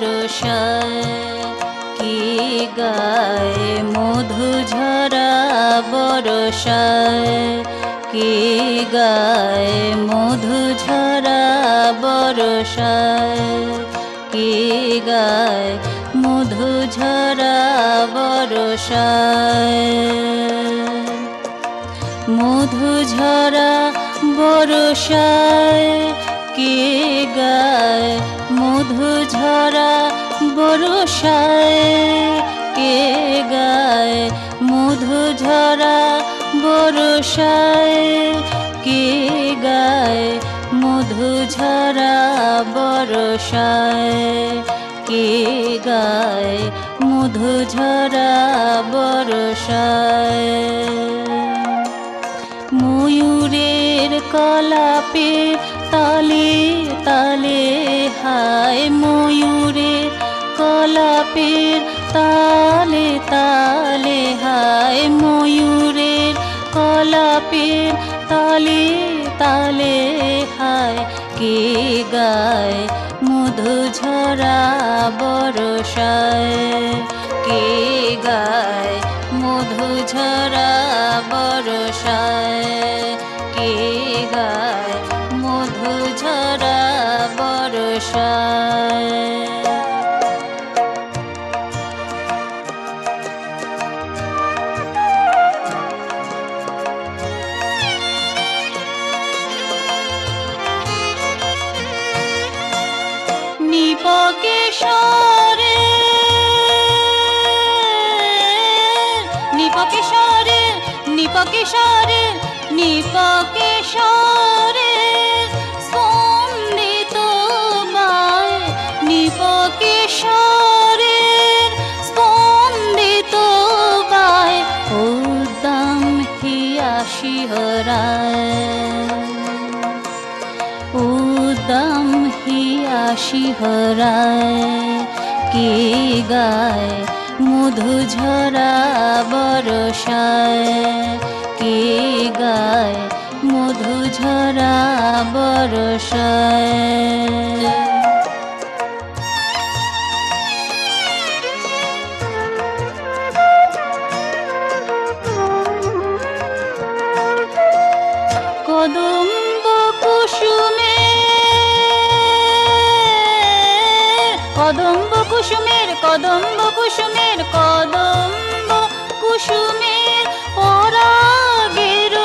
বরষায় কি গায় মধু ঝরা বরষায় কি গায় মধু ঝরা বরষায় কি গায় মধু ঝরা বরষায় মধু ঝরা বরষায় কে গায় মধু ঝরা বরষায় কে গায় মধু ঝরা বরষায় কে গায় মধু ঝরা বরষায় কে গায় মধু ঝরা বরষায় ময়ূরের কলাপের তালে তালে হায় ময়ূরের কলাপের তালে তালে হায় ময়ূরের কলাপের তালে তালে হায় কে গায় মধু ঝরা বরষায় কে গায় মধু ঝরা বরষায় কে গায় মধু ঝরা বরষায় নিপকেশরে নিপকেশরে নিপকেশরে নিপকেশরে স্পন্দিত বায় নিপকেশরে স্পন্দিত বায় উদ্দাম হিয়া শিহরায় উদ্দাম হিয়া শিহরায় কে গায় মধু ঝরা বরষায় কে গায় মধু ঝরা বরষায় কদম্ব কুসুমে কদম্ব কুসুমের কদম্ব কুসুমের কদম্ব কুসুমের পরাগের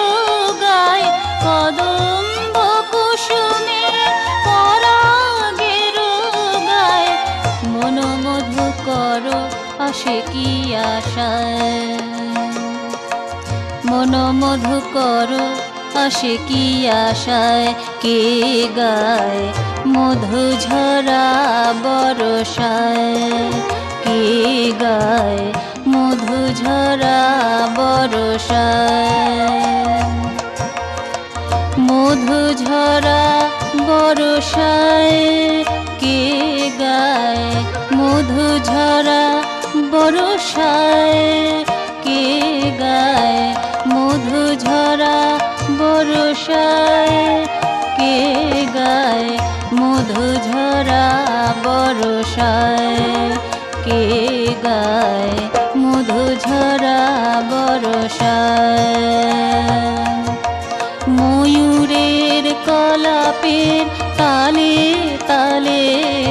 গায় কদম্ব কুসুমের পরাগের গায় মনোমধু কর আসে কি আশায় মনোমধু কর আসে কি আশায় কে গায় মধু ঝরা বরষায় কে গায় মধু ঝরা বরষায় মধু ঝরা বরষায় কে গায় মধু ঝরা বরষায় কে গায় মধু ঝরা বরষায় কে গায় মধু ঝরা বরষায় কে গায় মধু ঝরা বরষায় ময়ূরের কলাপের তালে তালে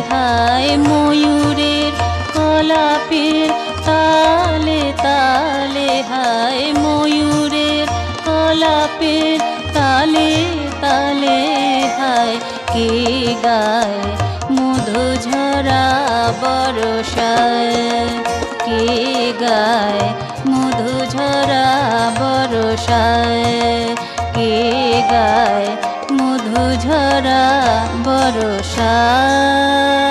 হায় ময়ূরের কলাপের তালে তালে হায় ময়ূরের কলাপের তালে তালে হায় কে গায় মধু ঝরা বরষায় কে গায় মধু ঝরা বরষায় কে গায় মধু ঝরা বরষায়।